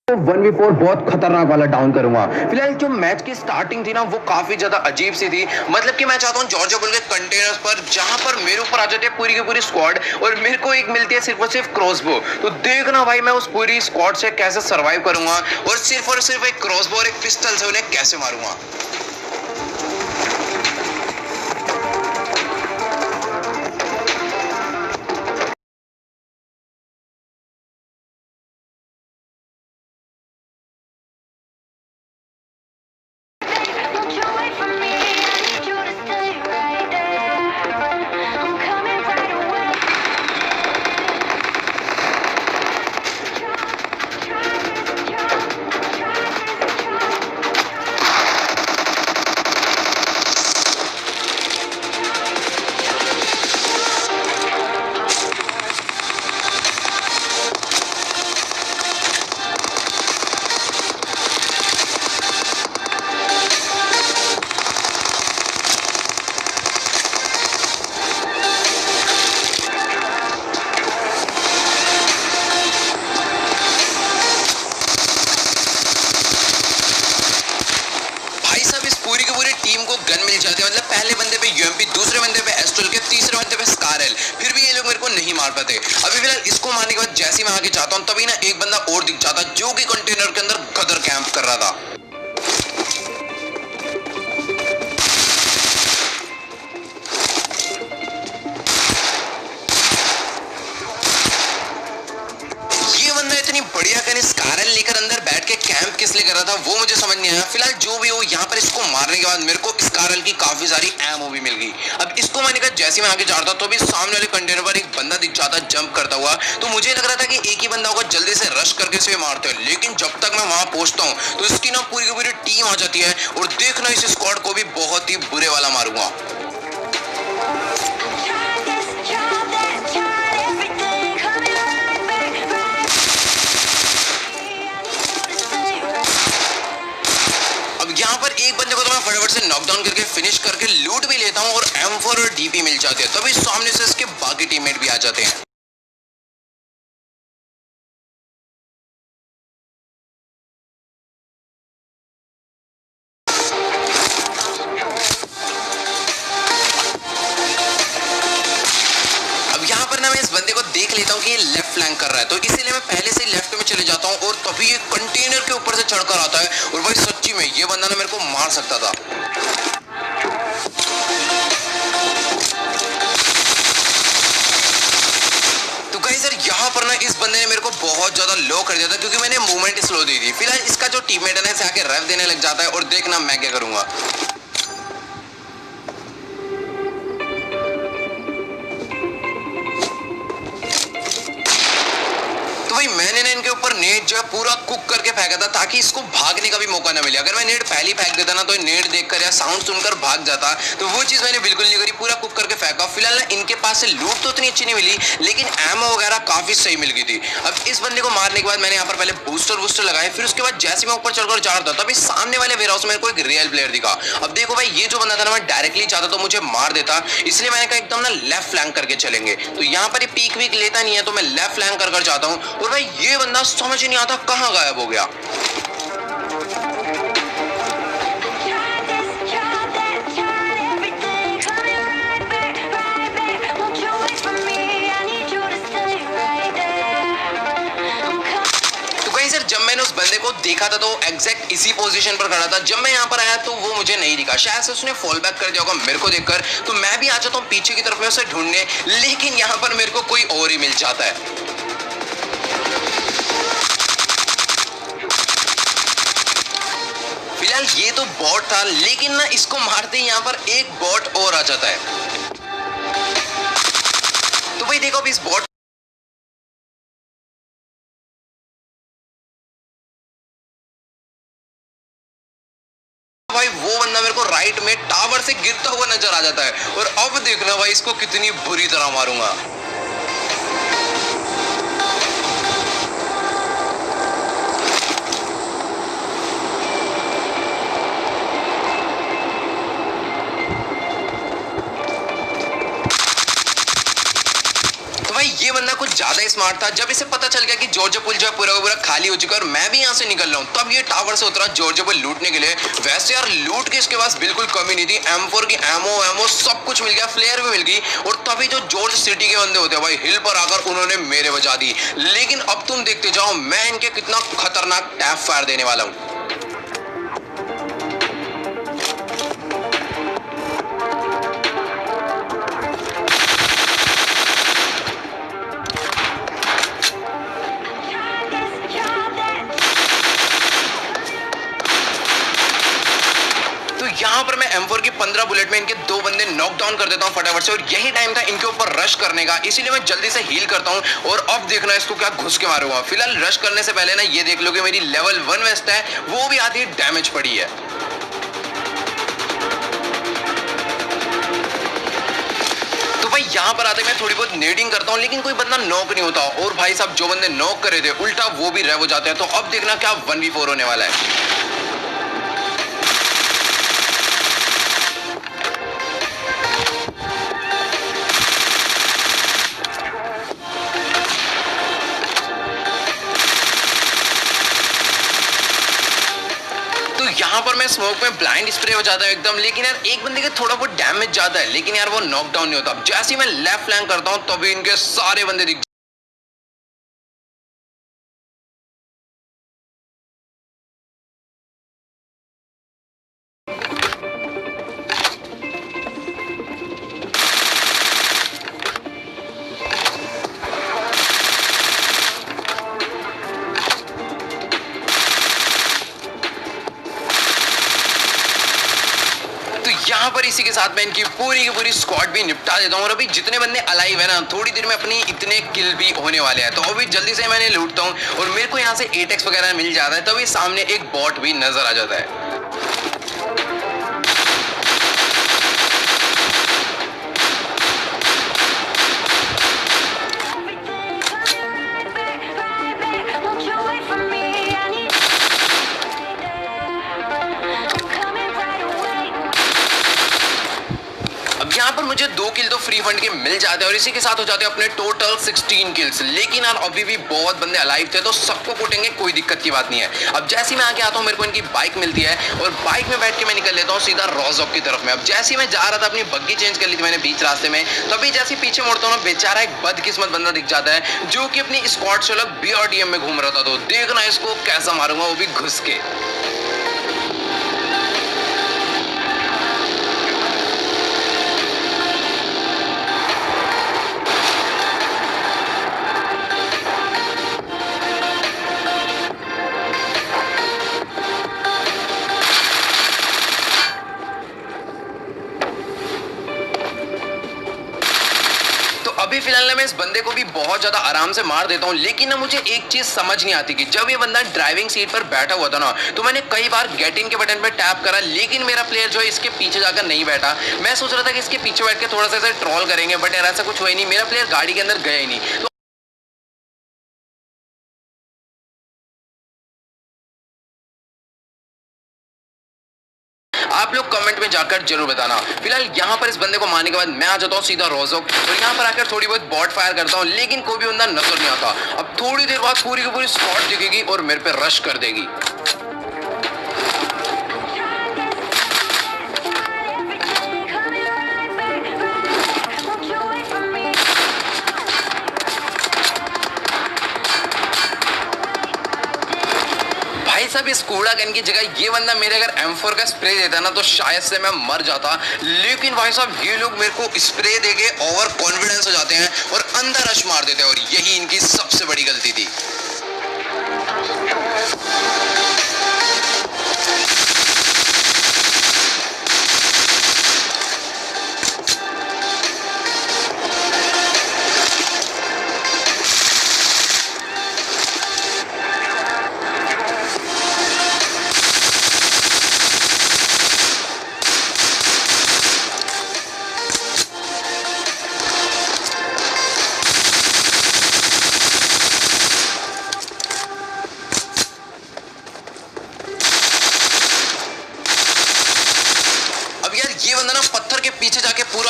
1v4 बहुत खतरनाक वाला डाउन करूंगा। फिलहाल जो मैच की स्टार्टिंग थी ना वो काफी ज्यादा अजीब सी थी। मतलब कि मैं चाहता हूँ जॉर्जिया बुल के कंटेनर्स पर जहां पर मेरे ऊपर आ जाती है पूरी की पूरी स्क्वाड और मेरे को एक मिलती है सिर्फ और सिर्फ क्रॉसबो। तो देखना भाई मैं उस पूरी स्क्वाड से कैसे सर्वाइव करूंगा और सिर्फ एक क्रॉसबो और एक पिस्टल से उन्हें कैसे मारूंगा। टीम को गन मिल जाती है। मतलब पहले बंदे पे यूएमपी, दूसरे बंदे पे एस्ट्रल के, तीसरे बंदे पे स्कारल, फिर भी ये लोग मेरे को नहीं मार पाते। अभी फिलहाल इसको मारने के बाद जैसे मैं आगे जाता हूँ तभी ना एक बंदा और दिख जाता जो कि कंटेनर के अंदर गदर कैंप कर रहा था। बढ़िया कहीं स्कारल लेकर अंदर बैठ के कैंप किस लिए कर रहा था वो मुझे समझ नहीं आया। फिलहाल जो भी हो यहाँ पर इसको मारने के बाद मेरे को स्कारल की काफी सारी एमओ भी मिल गई। अब इसको मारने का जैसे मैं आगे जा रहा था तो भी सामने वाले कंटेनर पर एक बंदा दिख जाता जंप करता हुआ। तो मुझे लग रहा था कि एक ही बंदा होगा, जल्दी से रश करके इसे मारते हैं। लेकिन जब तक मैं वहां पहुंचता हूँ तो इसकी ना पूरी की पूरी टीम आ जाती है और देखना इस स्क्वाड को भी बहुत ही बुरे वाला मारूंगा। यहाँ पर एक बंदे को तो मैं फटाफट से नॉकडाउन करके फिनिश करके लूट भी लेता हूँ और M4 और डीपी मिल जाते हैं। तभी सामने से इसके बाकी टीममेट भी आ जाते हैं। देख लेता हूँ कि ये लेफ्ट फ्लैंक कर रहा है तो इसीलिए मैं पहले से लेफ्ट में चले जाता हूँ और तभी ये कंटेनर के ऊपर से चढ़कर आता है और भाई सच्ची में ये बंदा ना मेरे को मार सकता था। तो गाइस यार यहाँ पर ना इस बंदे ने मेरे को बहुत ज्यादा लो कर दिया था क्योंकि मैंने मूवमेंट स्लो दी थी। फिलहाल इसका जो टीममेट है ना इसे आके रेव देने लग जाता है और देखना मैं क्या करूंगा। मैंने ना इनके ऊपर नेट जो है पूरा कुक करके फेंका था ताकि इसको भागने का भी मौका ना मिले। अगर मैं नेट पहले फेंक देता ना तो नेट देखकर या साउंड सुनकर भाग जाता, तो वो चीज मैंने बिल्कुल नहीं करी, पूरा कुक करके फेंका। फिलहाल ना इनके पास से लूट तो इतनी अच्छी नहीं मिली लेकिन एमओ वगैरह काफी सही मिल गई थी। अब इस बंदे को मारने के बाद मैंने यहाँ पर पहले बूस्टर लगाए, फिर उसके बाद जैसे मैं ऊपर चढ़कर जा रहा था तभी सामने वाले वेयर हाउस में मेरे को एक रियल प्लेयर दिखा। अब देखो भाई ये जो बंदा था ना मैं डायरेक्टली चाहता तो मुझे मार देता, इसलिए मैंने कहा एकदम ना लेफ्ट फ्लैंक करके चलेंगे। तो यहाँ पर ये पीक वीक लेता नहीं है तो मैं लेफ्ट फ्लैंक कर जाता हूँ और भाई ये बंदा समझ ही नहीं आता कहां गायब हो गया। जब मैंने उस बंदे को देखा था तो एग्जैक्ट इसी पोजीशन पर खड़ा था। जब मैं यहाँ पर आया तो वो मुझे नहीं दिखा, शायद से उसने फॉल बैक कर दिया होगा मेरे को देखकर। तो मैं भी आ जाता हूँ पीछे की तरफ में उसे ढूंढने, लेकिन यहाँ पर मेरे को कोई और ही मिल जाता है। फिलहाल ये तो बॉट था लेकिन ना इसको मारते ही यहाँ पर एक बॉट और आ जाता है। तो भाई देखो अब इस बॉट भाई वो बंदा मेरे को राइट में टावर से गिरता हुआ नजर आ जाता है और अब देखना भाई इसको कितनी बुरी तरह मारूंगा। ये बंदा कुछ ज्यादा ही स्मार्ट था। जब इसे पता चल गया कि जॉर्जिया पुल जो है पूरा का पूरा खाली हो चुका है और मैं भी यहाँ से निकल रहा हूँ, तब ये टावर से उतरा जॉर्जिया पुल लूटने के लिए। वैसे यार लूट के इसके पास बिल्कुल कमी नहीं थी, M4 की एमो सब कुछ मिल गया, फ्लेयर भी मिल गई। और तभी जो जॉर्ज सिटी के बंदे होते हैं भाई, हिल पर आकर उन्होंने मेरे बजा दी। लेकिन अब तुम देखते जाओ मैं इनके कितना खतरनाक टैप फायर देने वाला हूँ। यहाँ पर मैं M4 की 15 बुलेट में इनके 2 बंदे नॉक डाउन कर देता हूँ फटाफट से। और यही टाइम था इनके ऊपर रश करने का, इसीलिए मैं जल्दी से हील करता हूँ। और अब देखना इसको क्या घुस के मारूंगा। फिलहाल रश करने से पहले ना ये देख लो कि मेरी लेवल 1 वेस्ट है, वो भी आधी डैमेज पड़ी है। तो भाई यहाँ पर आते मैं थोड़ी बहुत नेडिंग करता हूँ, लेकिन कोई बंदा नॉक नहीं होता। और भाई साहब जो बंदे नॉक करे थे उल्टा वो भी रेव हो जाते हैं। तो अब देखना क्या 1v4 होने वाला है। यहाँ पर मैं स्मोक में ब्लाइंड स्प्रे हो जाता है एकदम, लेकिन यार एक बंदे के थोड़ा बहुत डैमेज ज्यादा है, लेकिन यार वो नॉकडाउन नहीं होता। जैसे ही मैं लेफ्ट फ्लैंक करता हूँ तभी इनके सारे बंदे दिख। यहाँ पर इसी के साथ मैं इनकी पूरी की पूरी स्क्वाड भी निपटा देता हूँ। और अभी जितने बंदे अलाइव है ना, थोड़ी देर में अपनी इतने किल भी होने वाले हैं। तो अभी जल्दी से मैंने लूटता हूँ और मेरे को यहाँ से 8x वगैरह मिल जाता है। तभी सामने एक बॉट भी नजर आ जाता है। यहाँ पर मुझे 2 किल तो फ्री फंड के मिल जाते हैं और इसी के साथ हो जाते हैं अपने टोटल 16 किल्स। लेकिन यार अभी भी बहुत बंदे अलाइव थे, तो सबको कुटेंगे, कोई दिक्कत की बात नहीं है। अब जैसे ही मैं आके आता हूँ मेरे को इनकी बाइक मिलती है और बाइक में बैठ के मैं निकल लेता हूँ सीधा रोजॉक की तरफ में। अब जैसे ही मैं जा रहा था अपनी बग्गी चेंज कर ली थी मैंने बीच रास्ते में, तभी जैसे पीछे मुड़ता हूँ ना, बेचारा एक बदकिस्मत बंदा दिख जाता है जो कि अपनी स्क्वाड से अलग BRDM में घूम रहा था। तो देखना इसको कैसा मारूंगा, वो भी घुस के। अभी फिलहाल मैं इस बंदे को भी बहुत ज्यादा आराम से मार देता हूँ। लेकिन ना मुझे एक चीज समझ नहीं आती कि जब ये बंदा ड्राइविंग सीट पर बैठा हुआ था ना, तो मैंने कई बार गेट इन के बटन पर टैप करा, लेकिन मेरा प्लेयर जो है इसके पीछे जाकर नहीं बैठा। मैं सोच रहा था कि इसके पीछे बैठ के थोड़ा सा ट्रोल करेंगे, बट यार ऐसा कुछ हुआ ही नहीं। मेरा प्लेयर गाड़ी के अंदर गया ही नहीं। तो आप लोग कमेंट में जाकर जरूर बताना। फिलहाल यहाँ पर इस बंदे को मारने के बाद मैं आ जाता हूँ सीधा रोजोक और यहाँ पर आकर थोड़ी बहुत बॉट फायर करता हूँ, लेकिन कोई भी बंदा नजर नहीं आता। अब थोड़ी देर बाद पूरी की पूरी स्क्वाड दिखेगी और मेरे पे रश कर देगी। सब इस कूड़ा गन की जगह ये बंदा मेरे अगर M4 का स्प्रे देता ना, तो शायद से मैं मर जाता। लेकिन भाई साहब ये लोग मेरे को स्प्रे देके ओवर कॉन्फिडेंस हो जाते हैं और अंदर रश मार देते हैं, और यही इनकी सबसे बड़ी गलती थी।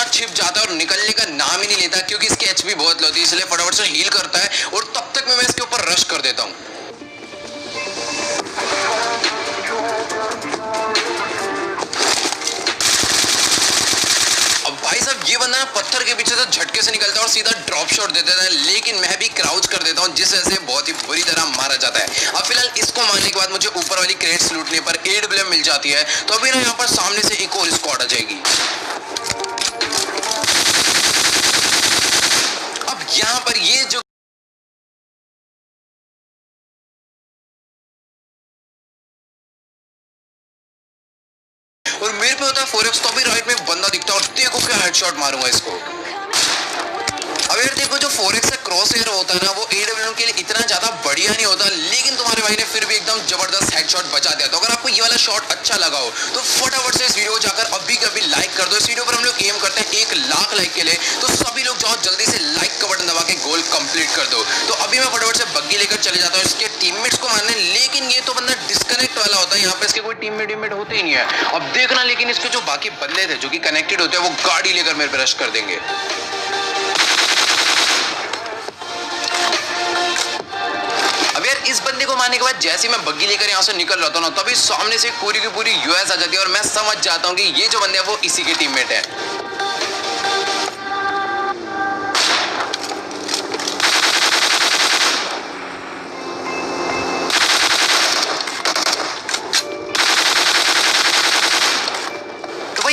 बार छिप जाता है और निकलने का नाम ही नहीं लेता, क्योंकि इसकी एचपी बहुत लो थी, इसलिए फटाफट से हील करता है और तब तक मैं इसके ऊपर रश कर देता हूँ। भाई साहब ये बंदा पत्थर के पीछे से झटके से निकलता है और सीधा ड्रॉप शॉट दे देता है, लेकिन मैं भी क्राउच कर देता हूँ, जिस वजह से बहुत ही बुरी तरह मारा जाता है। अब फिलहाल इसको मारने के बाद मुझे ऊपर वाली क्रेट्स लूटने पर AWM मिल जाती है, तो अभी ना यहाँ पर सामने से एक और स्क्वाड आ जाएगी। अब यहाँ पर ये जो और मेरे पे होता है 4x, तो अभी राइट में बंदा दिखता है और देखो क्या हेडशॉट मारूंगा इसको। अब यार देखो, जो 4x से क्रॉस एयर होता है ना, वो AWM के लिए इतना ज्यादा बढ़िया नहीं होता, लेकिन तुम्हारे भाई ने फिर भी एकदम जबरदस्त हेडशॉट बचा दिया। तो अगर आपको ये वाला शॉट अच्छा लगा हो तो फटाफट से इस वीडियो को जाकर अभी के अभी लाइक कर दो। इस वीडियो पर हम लोग एम करते हैं 1 लाख लाइक के लिए, तो सभी लोग जाओ जल्दी से लाइक का बटन दबा के गोल कंप्लीट कर दो। तो अभी मैं फटाफट से बग्गी लेकर चले जाता हूँ इसके टीममेट्स को मारने, लेकिन ये तो बंदा डिस्कनेक्ट वाला होता है, यहाँ पे इसके कोई टीममेट होते ही नहीं है। अब देखना, लेकिन इसके जो बाकी बंदे थे जो कि कनेक्टेड होते हैं, वो गाड़ी लेकर मेरे पे रश कर देंगे। इस बंदे को मारने के बाद जैसे मैं बग्गी लेकर यहाँ से निकल रहा था ना, तभी सामने से पूरी की पूरी यूएस आ जाती है और मैं समझ जाता हूँ कि ये जो बंदे हैं वो इसी के टीममेट है।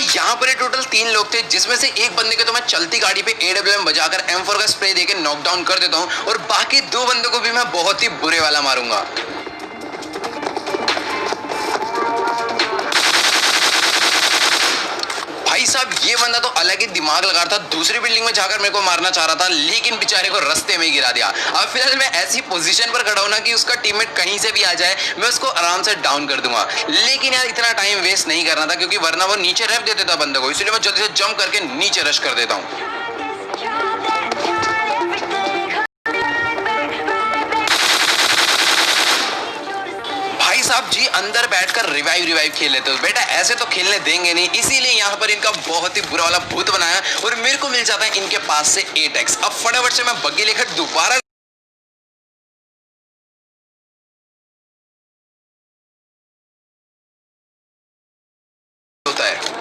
यहाँ पर टोटल 3 लोग थे, जिसमें से एक बंदे के तो मैं चलती गाड़ी पे AWM बजाकर M4 का स्प्रे देके नॉकडाउन कर देता हूँ, और बाकी 2 बंदों को भी मैं बहुत ही बुरे वाला मारूंगा। भाई साहब ये बंदा तो अलग ही दिमाग लगा रहा था, दूसरी बिल्डिंग में जाकर मेरे को मारना चाह रहा था, लेकिन बेचारे को रास्ते में ही गिरा दिया। अब फिलहाल मैं ऐसी पोजीशन पर खड़ा हूं ना कि उसका टीममेट कहीं से भी आ जाए, मैं उसको आराम से डाउन कर दूंगा। लेकिन यार इतना टाइम वेस्ट नहीं करना था, क्योंकि वरना वो नीचे रैप देता था बंदे को, इसलिए मैं जल्दी से जंप करके नीचे रश कर देता हूँ। साहब जी अंदर बैठकर रिवाइव खेल लेते हो बेटा, ऐसे तो खेलने देंगे नहीं, इसीलिए यहाँ पर इनका बहुत ही बुरा वाला भूत बनाया और मेरे को मिल जाता है इनके पास से 8x। अब फटाफट से मैं बग्गी लेकर दोबारा होता है।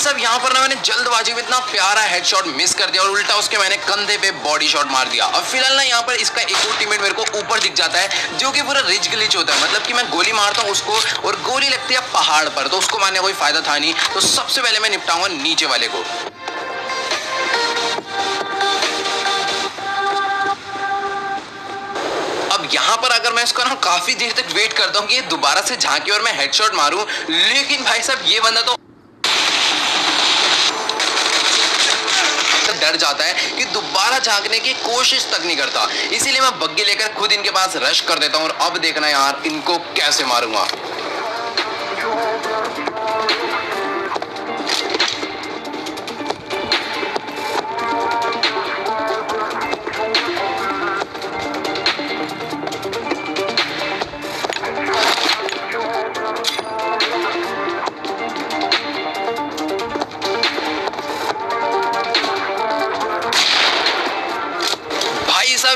सब यहाँ पर ना मैंने जल्दबाजी में इतना प्यारा हेडशॉट मिस कर दिया और उल्टा उसके मैंने कंधे पे बॉडी शॉट मार दिया। अब फिलहाल ना यहाँ पर इसका एक और टीममेट मेरे को ऊपर दिख जाता है, जो कि पूरा रिज ग्लिच होता है, मतलब कि मैं गोली मारता हूँ उसको और गोली लगती है पहाड़ पर, तो उसको मारने का कोई फायदा था नहीं, तो सबसे पहले मैं निपटाऊंगा नीचे वाले को। अब यहाँ पर अगर मैं इसका ना काफी देर तक वेट करता हूँ कि ये दोबारा से झांके और मैं हेडशॉट मारूं, लेकिन भाई साहब ये बंदा तो डर जाता है कि दोबारा झांकने की कोशिश तक नहीं करता, इसीलिए मैं बग्गी लेकर खुद इनके पास रश कर देता हूं और अब देखना यार इनको कैसे मारूंगा।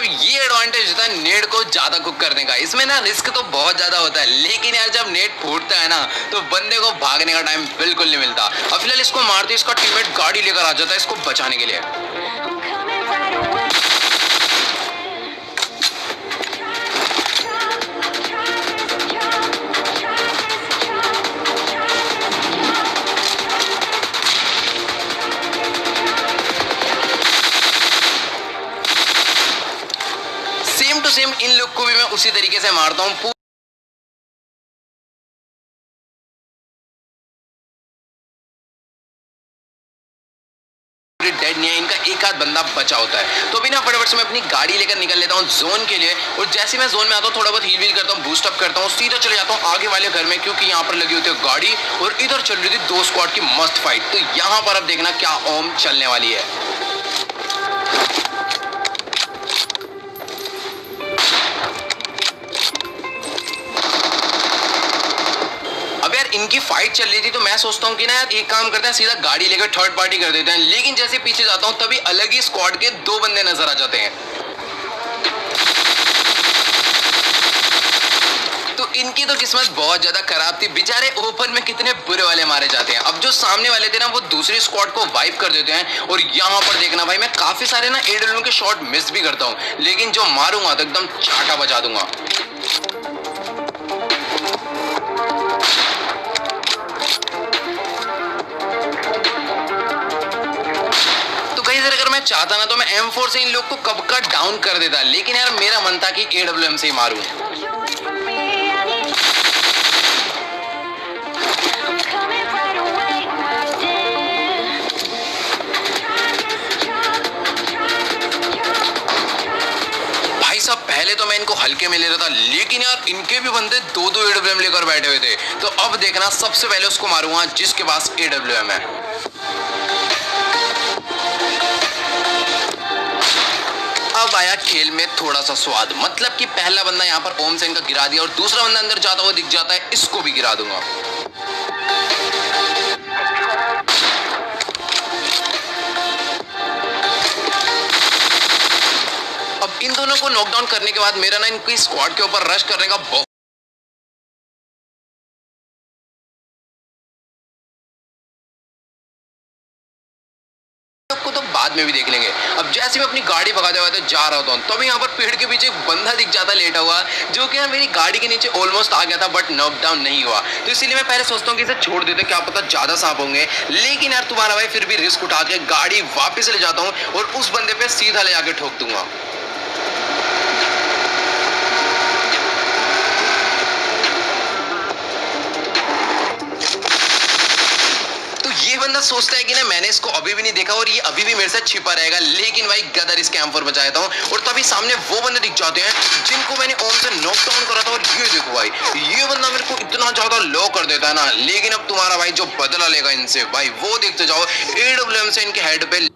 ये एडवांटेज होता है नेट को ज्यादा कुक करने का, इसमें ना रिस्क तो बहुत ज्यादा होता है, लेकिन यार जब नेट फूटता है ना तो बंदे को भागने का टाइम बिल्कुल नहीं मिलता। अब फिलहाल इसको मारते इसका टीममेट गाड़ी लेकर आ जाता है इसको बचाने के लिए। सेम इन लोग को भी मैं उसी तरीके से मारता हूँ। डेड नहीं है, इनका एक आध बंदा बचा होता है। तो बिना फटाफट से मैं अपनी गाड़ी लेकर निकल लेता हूँ जोन के लिए, और जैसे मैं जोन में आता हूँ थोड़ा बहुत हील वील करता हूँ, बूस्ट अप करता हूँ, सीधा चले जाता हूँ आगे वाले घर में, क्योंकि यहाँ पर लगी होती है गाड़ी और इधर चल रही थी 2 स्क्वाड की मस्त फाइट। तो यहाँ पर अब देखना क्या ओम चलने वाली है। फाइट चल रही थी तो मैं सोचता हूँ कि ना यार एक काम करते हैं, सीधा गाड़ी लेकर थर्ड पार्टी कर देते हैं। लेकिन जैसे पीछे जाता हूँ तभी अलग ही स्क्वाड के दो बंदे नजर आ जाते हैं। तो इनकी तो किस्मत बहुत ज्यादा खराब थी, बेचारे ओपन में कितने बुरे वाले मारे जाते हैं। अब जो सामने वाले थे ना वो दूसरी स्क्वाड को वाइप कर देते हैं। और यहाँ पर देखना भाई, मैं काफी सारे ना एडब्ल्यू के शॉट मिस भी करता हूँ, लेकिन जो मारूंगा तो एकदम चाटा बजा दूंगा। अगर मैं चाहता ना तो मैं M4 से इन लोग को कब का डाउन कर देता, लेकिन यार मेरा मन था कि AWM से ही मारूं। भाई साहब पहले तो मैं इनको हल्के में ले रहा था, लेकिन यार इनके भी बंदे दो दो AWM लेकर बैठे हुए थे। तो अब देखना, सबसे पहले उसको मारूंगा जिसके पास AWM है। अब आया खेल में थोड़ा सा स्वाद, मतलब कि पहला बंदा यहाँ पर ओम सेन का गिरा दिया और दूसरा बंदा अंदर जाता हुआ दिख जाता है, इसको भी गिरा दूंगा। अब इन दोनों को नॉकडाउन करने के बाद मेरा ना इनकी स्क्वाड के ऊपर रश करने का बहुत तो बाद में भी देख लेंगे। अब जैसे मैं अपनी गाड़ी भगाते हुए जा रहा होता हूँ तभी यहाँ पर पेड़ के पीछे एक बंदा दिख जाता लेटा हुआ, जो कि मेरी गाड़ी के नीचे ऑलमोस्ट आ गया था, बट नॉकडाउन नहीं हुआ। तो इसीलिए मैं पहले सोचता हूँ कि इसे छोड़ देते, क्या पता ज्यादा सांप होंगे। लेकिन यार तुम्हारा भाई फिर भी रिस्क उठा के गाड़ी वापस ले जाता हूँ और उस बंदे पे सीधा ले जाके ठोक दूंगा। बंदा सोचता है कि ना मैंने इसको अभी भी नहीं देखा और ये अभी भी मेरे से छिपा रहेगा, लेकिन भाई गदर इसके M4 बचा देता हूँ। और तभी सामने वो बंदे दिख जाते हैं जिनको मैंने ओम से नॉकडाउन करा था। और ये देखो भाई, ये बंदा मेरे को इतना ज्यादा लो कर देता है ना, लेकिन अब तुम्हारा भाई जो बदला लेगा इनसे भाई वो देखते जाओ। AWM से इनके हेड पे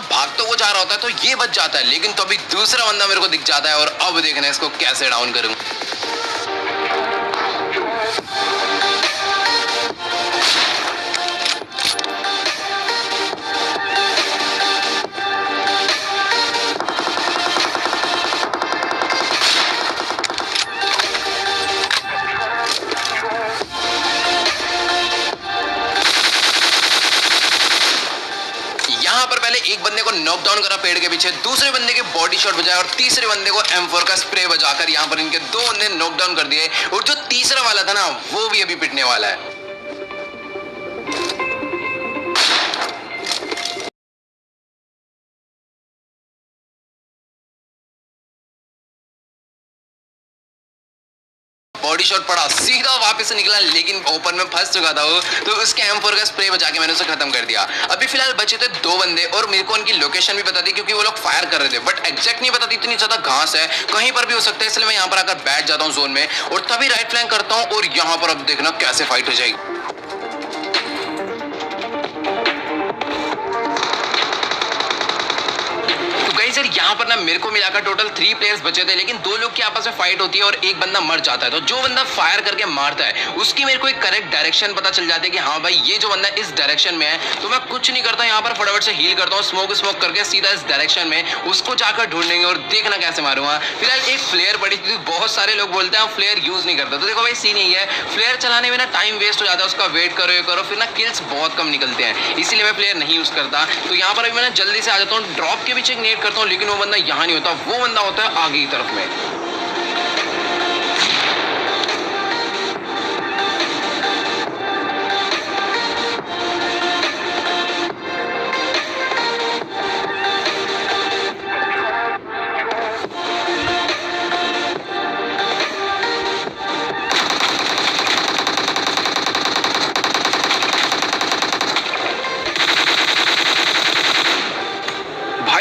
भाग तो वो जा रहा होता है तो ये बच जाता है, लेकिन तो अभी दूसरा बंदा मेरे को दिख जाता है। और अब देखना इसको कैसे डाउन करूं। एक बंदे को नॉकडाउन करा पेड़ के पीछे, दूसरे बंदे के बॉडी शॉट बजाया और तीसरे बंदे को M4 का स्प्रे बजाकर यहाँ पर इनके दो बंदे नॉकडाउन कर दिए। और जो तीसरा वाला था ना वो भी अभी पिटने वाला है। बॉडी शॉट पड़ा, सीधा वापस से निकला, लेकिन ओपन में फंस चुका था वो, तो उसके M4 का स्प्रे बजा के मैंने उसे खत्म कर दिया। अभी फिलहाल बचे थे दो बंदे और मेरे को उनकी लोकेशन भी बता दी क्योंकि वो लोग फायर कर रहे थे, बट एग्जैक्ट नहीं बता दी, इतनी ज्यादा घास है कहीं पर भी हो सकता है। इसलिए मैं यहाँ पर आकर बैठ जाता हूँ जोन में और तभी राइट फ्लैंक करता हूँ और यहाँ पर अब देखना कैसे फाइट हो जाएगी। सर यहाँ पर ना मेरे को मिलाकर टोटल 3 प्लेयर्स बचे थे, लेकिन दो लोग की आपस में फाइट होती है और एक बंदा मर जाता है। तो जो बंदा फायर करके मारता है उसकी मेरे को एक करेक्ट डायरेक्शन पता चल जाती है कि हाँ भाई ये जो बंदा इस डायरेक्शन में है। तो मैं कुछ नहीं करता, यहाँ पर फटाफट से हील करता हूँ, स्मोक करके सीधा इस डायरेक्शन में उसको जाकर ढूंढेंगे और देखना कैसे मारूंगा। फिलहाल एक फ्लेयर पड़ी थी, बहुत सारे लोग बोलते हैं फ्लेयर यूज नहीं करता, तो देखो भाई सीन यही है, फ्लेयर चलाने में ना टाइम वेस्ट हो जाता है, उसका वेट करो ये करो, फिर ना किल्स बहुत कम निकलते हैं, इसीलिए मैं फ्लेयर नहीं यूज करता। तो यहाँ पर अभी मैं जल्दी से आ जाता हूँ, ड्रॉप के पीछे नेट करता हूँ, लेकिन वो बंदा यहाँ नहीं होता, वो बंदा होता है आगे की तरफ में।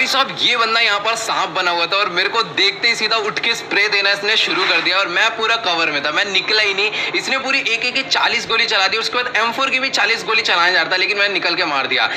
साहब ये बंदा यहाँ पर सांप बना हुआ था और मेरे को देखते ही सीधा उठ के स्प्रे देना इसने शुरू कर दिया और मैं पूरा कवर में था, मैं निकला ही नहीं। इसने पूरी एक 40 गोली चला दी, उसके बाद M4 की भी 40 गोली चलाने जा रहा था, लेकिन मैंने निकल के मार दिया।